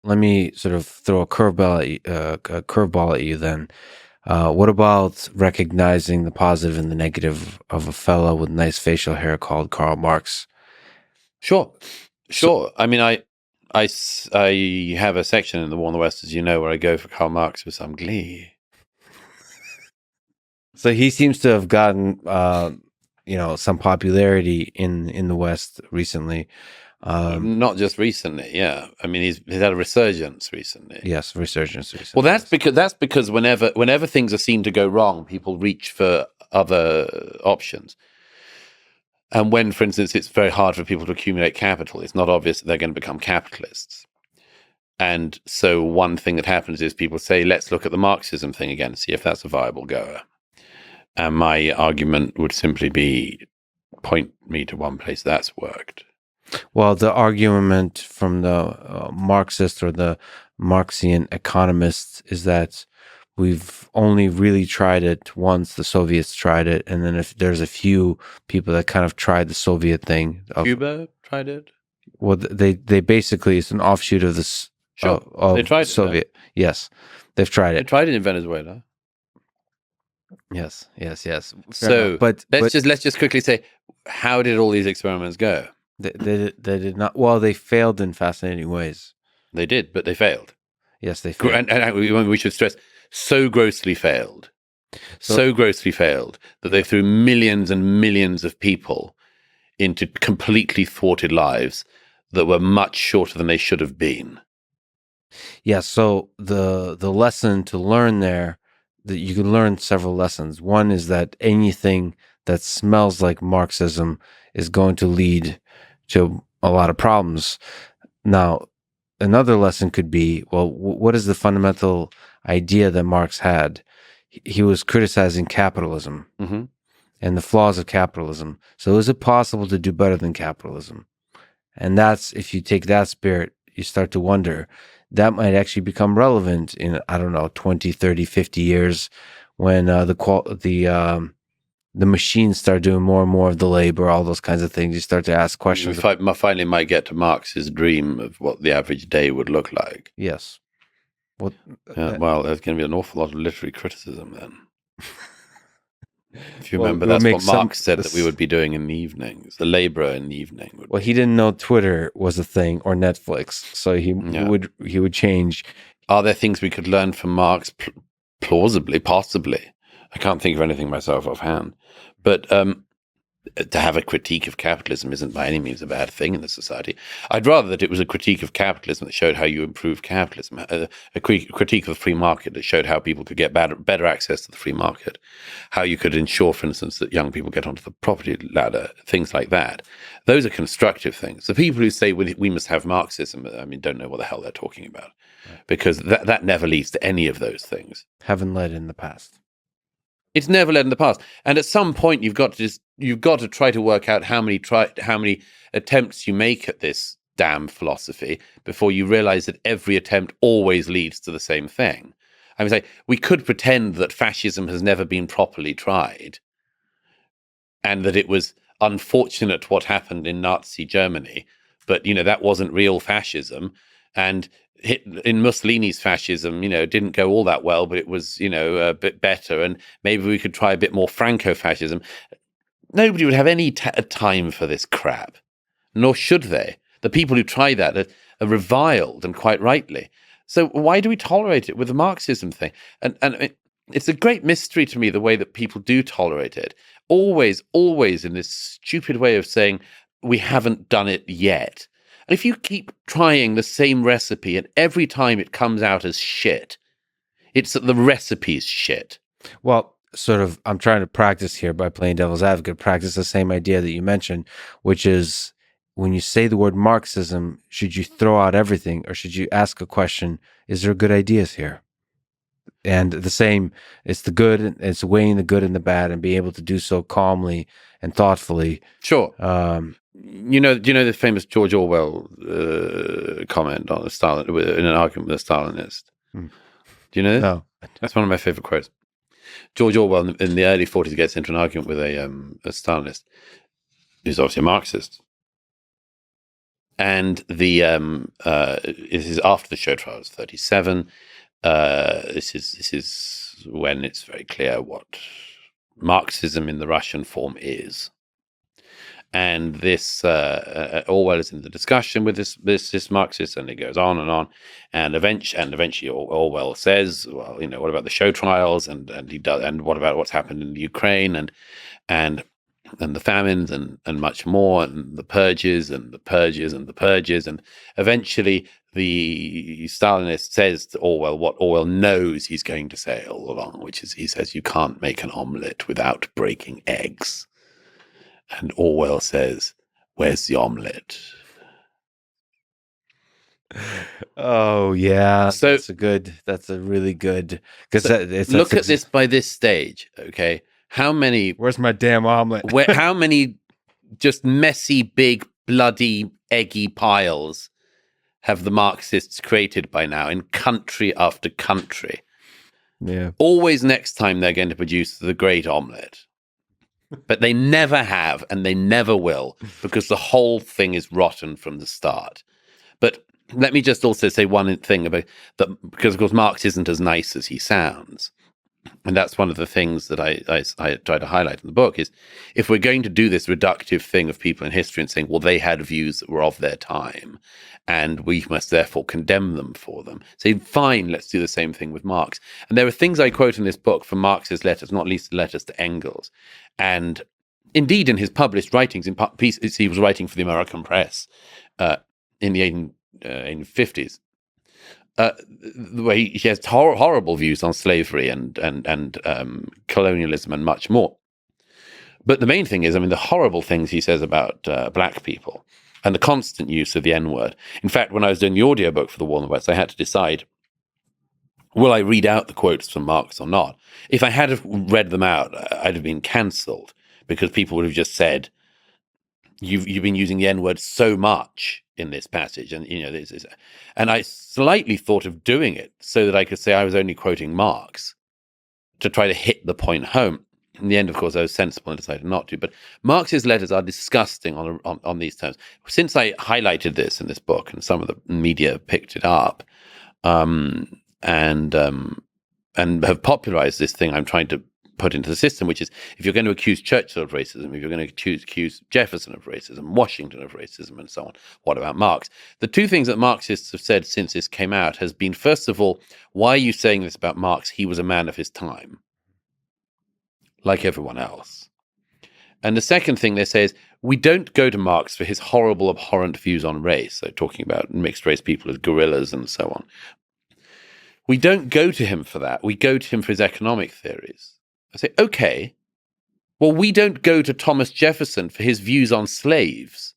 let me sort of throw a curveball at you then. What about recognizing the positive and the negative of a fellow with nice facial hair called Karl Marx? Sure. So, I mean, I have a section in the War in the West, as you know, where I go for Karl Marx with some glee. so he seems to have gotten, some popularity in the West recently. Not just recently, yeah. I mean, he's had a resurgence recently. Yes, resurgence recently. Well, that's because whenever things are seen to go wrong, people reach for other options. And when, for instance, it's very hard for people to accumulate capital, it's not obvious that they're going to become capitalists. And so one thing that happens is people say, let's look at the Marxism thing again, see if that's a viable goer. And my argument would simply be, point me to one place that's worked. Well, the argument from the Marxist or the Marxian economists is that we've only really tried it once. The Soviets tried it, and then if there's a few people that kind of tried the Soviet thing. Cuba tried it? Well, they basically, it's an offshoot of this of they tried Soviet. Yes, they've tried it. They tried it in Venezuela. Yes. So, but let's just quickly say, how did all these experiments go? They did not. Well, they failed in fascinating ways. They did, but they failed. Yes, they failed. And we should stress, so grossly failed. So grossly failed that they threw millions and millions of people into completely thwarted lives that were much shorter than they should have been. Yeah, so the lesson to learn there, that you can learn several lessons. One is that anything that smells like Marxism is going to lead to a lot of problems. Now, another lesson could be, well, what is the fundamental idea that Marx had? He was criticizing capitalism and the flaws of capitalism. So is it possible to do better than capitalism? And that's, if you take that spirit, you start to wonder, that might actually become relevant in, I don't know, 20, 30, 50 years when the machines start doing more and more of the labor, all those kinds of things. You start to ask questions. We finally might get to Marx's dream of what the average day would look like. Yes. Well, there's going to be an awful lot of literary criticism then. If you remember, that's what Marx said that we would be doing in the evenings. The laborer in the evening. Well, he didn't know Twitter was a thing or Netflix, so he would change. Are there things we could learn from Marx? Plausibly, possibly. I can't think of anything myself offhand. But to have a critique of capitalism isn't by any means a bad thing in the society. I'd rather that it was a critique of capitalism that showed how you improve capitalism, a critique of the free market that showed how people could get better access to the free market, how you could ensure, for instance, that young people get onto the property ladder, things like that. Those are constructive things. The people who say we must have Marxism, I mean, don't know what the hell they're talking about, because that never leads to any of those things. Haven't led in the past. It's never led in the past, and at some point you've got to try to work out how many attempts you make at this damn philosophy before you realize that every attempt always leads to the same thing. I mean, we could pretend that fascism has never been properly tried, and that it was unfortunate what happened in Nazi Germany, but that wasn't real fascism, and in Mussolini's fascism, didn't go all that well, but it was, a bit better. And maybe we could try a bit more Franco-fascism. Nobody would have any time for this crap, nor should they. The people who try that are reviled, and quite rightly. So why do we tolerate it with the Marxism thing? And it's a great mystery to me, the way that people do tolerate it. Always in this stupid way of saying, we haven't done it yet. And if you keep trying the same recipe and every time it comes out as shit, it's that the recipe's shit. Well, sort of, I'm trying to practice here by playing devil's advocate, practice the same idea that you mentioned, which is when you say the word Marxism, should you throw out everything or should you ask a question, is there good ideas here? And the same, it's the good, it's weighing the good and the bad and being able to do so calmly and thoughtfully. Sure. Do you know the famous George Orwell comment on Stalin in an argument with a Stalinist? Do you know this? No. That's one of my favorite quotes. George Orwell in the early 40s gets into an argument with a Stalinist who's obviously a Marxist. And this is after the show trial is 37. This is when it's very clear what Marxism in the Russian form is. And this Orwell is in the discussion with this Marxist, and it goes on and on, and eventually Orwell says, well, what about the show trials, and he does, and what about what's happened in Ukraine, and the famines, and much more, and the purges, and the purges, and the purges, and eventually the Stalinist says to Orwell what Orwell knows he's going to say all along, which is, he says, you can't make an omelette without breaking eggs. And Orwell says, where's the omelette? Oh yeah, So that's a really good, because look at this by this stage, okay? How many? Where's my damn omelet? How many just messy, big, bloody, eggy piles have the Marxists created by now in country after country? Yeah. Always next time they're going to produce the great omelette. But they never have, and they never will, because the whole thing is rotten from the start. But let me just also say one thing about that, because of course Marx isn't as nice as he sounds. And that's one of the things that I try to highlight in the book is, if we're going to do this reductive thing of people in history and saying, well, they had views that were of their time, and we must therefore condemn them for them. Say, fine, let's do the same thing with Marx. And there are things I quote in this book from Marx's letters, not least letters to Engels. And indeed, in his published writings, in pieces he was writing for the American press in the 1850s. The way he has horrible views on slavery and colonialism and much more. But the main thing is, the horrible things he says about black people and the constant use of the N-word. In fact, when I was doing the audiobook for The War in the West, I had to decide, will I read out the quotes from Marx or not? If I had read them out, I'd have been cancelled, because people would have just said, you've been using the N-word so much in this passage, and this is, and I slightly thought of doing it so that I could say I was only quoting Marx to try to hit the point home. In the end, of course, I was sensible and decided not to. But Marx's letters are disgusting on these terms. Since I highlighted this in this book, and some of the media picked it up, and have popularized this thing I'm trying to put into the system, which is, if you're going to accuse Churchill of racism, if you're going to accuse Jefferson of racism, Washington of racism, and so on, what about Marx? The two things that Marxists have said since this came out has been, first of all, why are you saying this about Marx? He was a man of his time, like everyone else. And the second thing they say is, we don't go to Marx for his horrible, abhorrent views on race, so talking about mixed race people as gorillas and so on. We don't go to him for that. We go to him for his economic theories. I say, okay, well, we don't go to Thomas Jefferson for his views on slaves.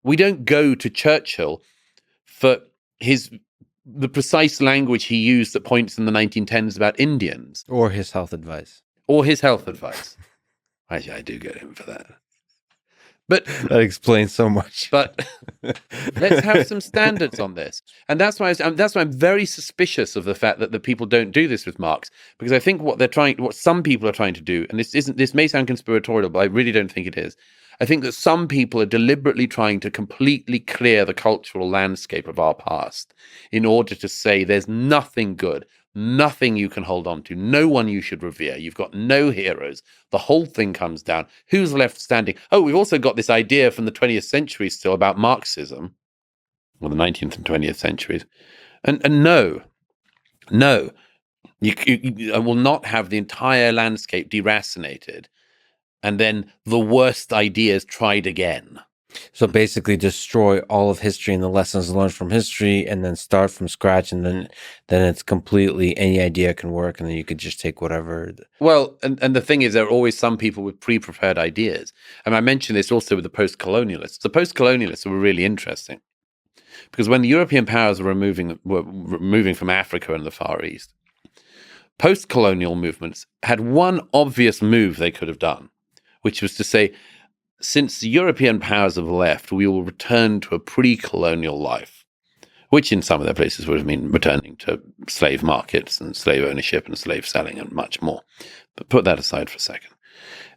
We don't go to Churchill for the precise language he used at points in the 1910s about Indians. Or his health advice. Actually, I do go to him for that. But that explains so much. But let's have some standards on this, and that's why I'm very suspicious of the fact that the people don't do this with Marx, because I think what some people are trying to do, and this may sound conspiratorial, but I really don't think it is. I think that some people are deliberately trying to completely clear the cultural landscape of our past in order to say there's nothing good, nothing you can hold on to, no one you should revere, you've got no heroes, the whole thing comes down, who's left standing? Oh, we've also got this idea from the 20th century still about Marxism, or the 19th and 20th centuries, and no, I will not have the entire landscape deracinated and then the worst ideas tried again. So basically destroy all of history and the lessons learned from history, and then start from scratch, and then it's completely, any idea can work, and then you could just take whatever. Well, and the thing is, there are always some people with pre-prepared ideas. And I mentioned this also with the post-colonialists. The post-colonialists were really interesting, because when the European powers were moving from Africa and the Far East, post-colonial movements had one obvious move they could have done, which was to say, since the European powers have left, we will return to a pre-colonial life, which in some of their places would have mean returning to slave markets and slave ownership and slave selling and much more. But put that aside for a second.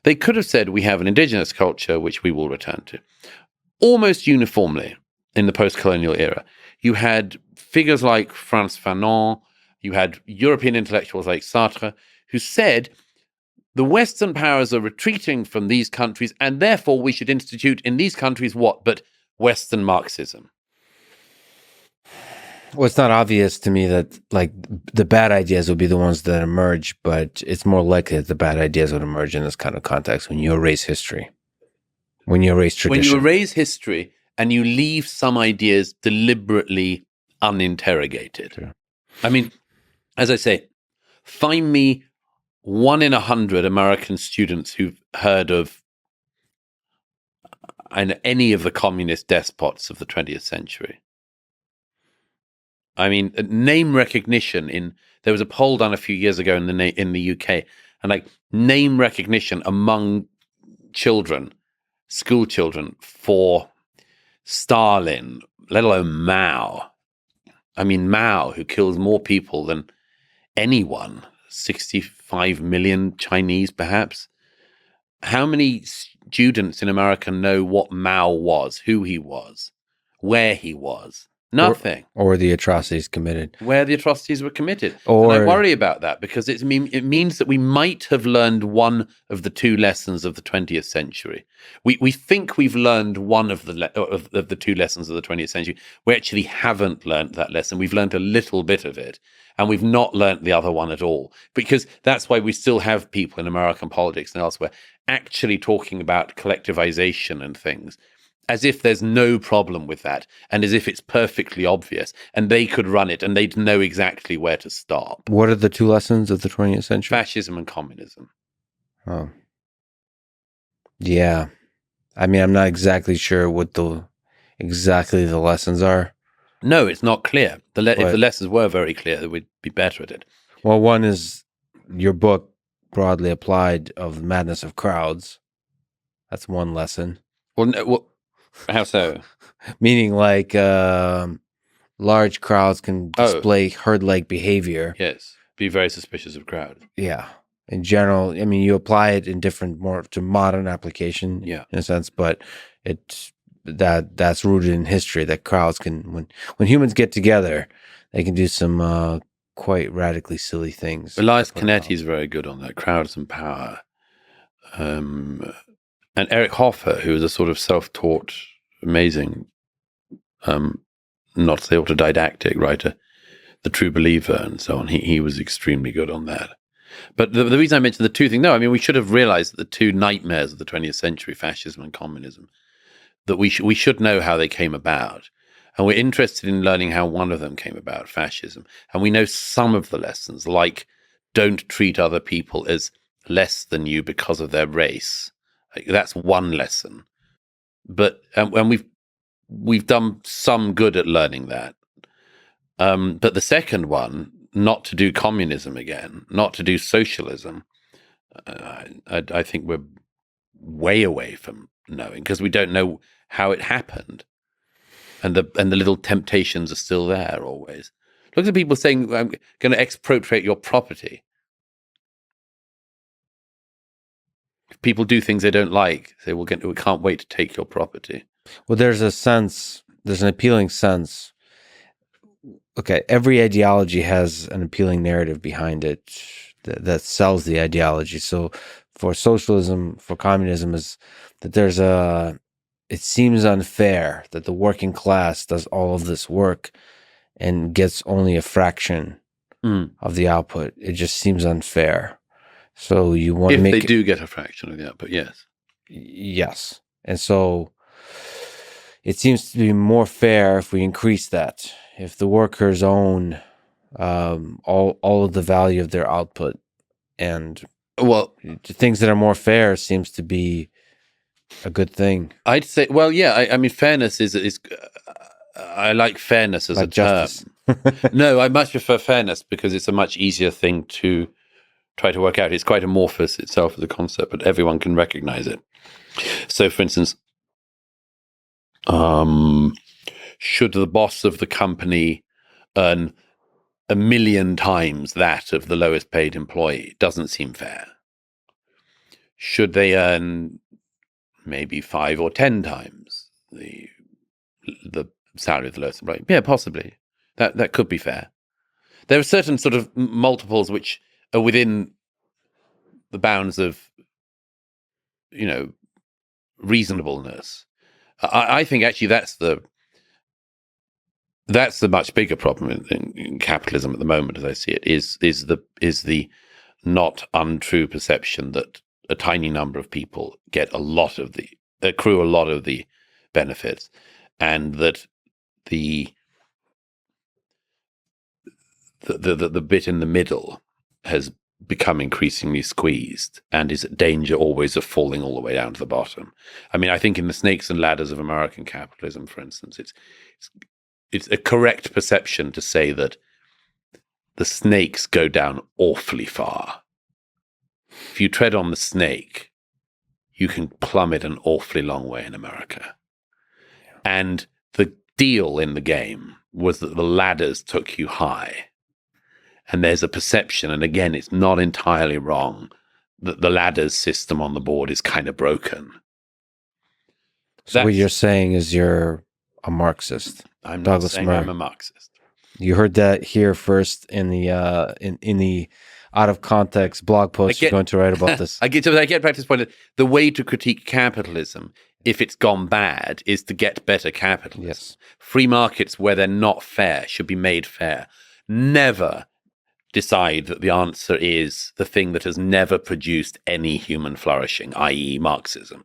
They could have said, we have an indigenous culture which we will return to. almost uniformly in the post-colonial era. You had figures like Frantz Fanon, you had European intellectuals like Sartre, who said the Western powers are retreating from these countries, and therefore we should institute in these countries what but Western Marxism. Well, it's not obvious to me that like the bad ideas will be the ones that emerge, but it's more likely that the bad ideas would emerge in this kind of context when you erase history, when you erase tradition. When you erase history and you leave some ideas deliberately uninterrogated. Sure. I mean, as I say, find me 1 in 100 American students who've heard of any of the communist despots of the 20th century. I mean, name recognition there was a poll done a few years ago in the UK, and like name recognition among children, school children, for Stalin, let alone Mao. I mean, Mao, who kills more people than anyone, 65 million Chinese, perhaps. How many students in America know what Mao was, who he was, where he was? Nothing. Or the atrocities committed. Where the atrocities were committed. Or, and I worry about that because it means that we might have learned one of the two lessons of the 20th century. We think we've learned one of the two lessons of the 20th century. We actually haven't learned that lesson. We've learned a little bit of it, and we've not learned the other one at all. Because that's why we still have people in American politics and elsewhere actually talking about collectivization and things, as if there's no problem with that, and as if it's perfectly obvious, and they could run it, and they'd know exactly where to stop. What are the two lessons of the 20th century? Fascism and communism. Oh. Yeah. I mean, I'm not exactly sure what exactly the lessons are. No, it's not clear. If the lessons were very clear, we'd be better at it. Well, one is your book, broadly applied, of the madness of crowds. That's one lesson. Well, how so? Meaning like large crowds can display herd-like behavior. Yes. Be very suspicious of crowds. Yeah. In general, I mean, you apply it in more to modern application, in a sense, but that's rooted in history, that crowds can, when humans get together, they can do some quite radically silly things. Elias Canetti is very good on that, crowds and power. And Eric Hoffer, who is a sort of self-taught, amazing, not to say autodidactic writer, The True Believer and so on, he was extremely good on that. But the reason I mentioned the two things, we should have realized that the two nightmares of the 20th century, fascism and communism, that we should know how they came about. And we're interested in learning how one of them came about, fascism. And we know some of the lessons, like don't treat other people as less than you because of their race. That's one lesson. But and we've done some good at learning that. But the second one, not to do communism again, not to do socialism, I think we're way away from knowing, because we don't know how it happened, and the little temptations are still there always. Look at people saying, "I'm going to expropriate your property." If people do things they don't like, they will we can't wait to take your property. Well, there's an appealing sense. Okay, every ideology has an appealing narrative behind it that sells the ideology. So for socialism, for communism, is that it seems unfair that the working class does all of this work and gets only a fraction of the output. It just seems unfair. So you want to make... If they do get a fraction of the output, yes. Yes. And so it seems to be more fair if we increase that. If the workers own all of the value of their output, and things that are more fair seems to be a good thing. I'd say, well, yeah. I mean, fairness is I like fairness as a justice. term. No, I much prefer fairness because it's a much easier thing to try to work out. It's quite amorphous itself as a concept, but everyone can recognize it. So, for instance, should the boss of the company earn 1 million times that of the lowest paid employee? It doesn't seem fair. Should they earn maybe 5 or 10 times the salary of the lowest employee. Yeah, possibly. That could be fair. There are certain sort of multiples which are within the bounds of, reasonableness. I think actually that's the much bigger problem in capitalism at the moment, as I see it, is the not untrue perception that a tiny number of people accrue a lot of the benefits, and that the bit in the middle has become increasingly squeezed and is at danger always of falling all the way down to the bottom. I mean, I think in the snakes and ladders of American capitalism, for instance, it's a correct perception to say that the snakes go down awfully far. If you tread on the snake, you can plummet an awfully long way in America. And the deal in the game was that the ladders took you high. And there's a perception, and again, it's not entirely wrong, that the ladders system on the board is kind of broken. So what you're saying is you're a Marxist. I'm not Douglas saying Murray. I'm a Marxist. You heard that here first in the in the out of context blog post you're going to write about this. I get back to this point. The way to critique capitalism, if it's gone bad, is to get better capitalism. Yes. Free markets where they're not fair should be made fair. Never decide that the answer is the thing that has never produced any human flourishing, i.e. Marxism.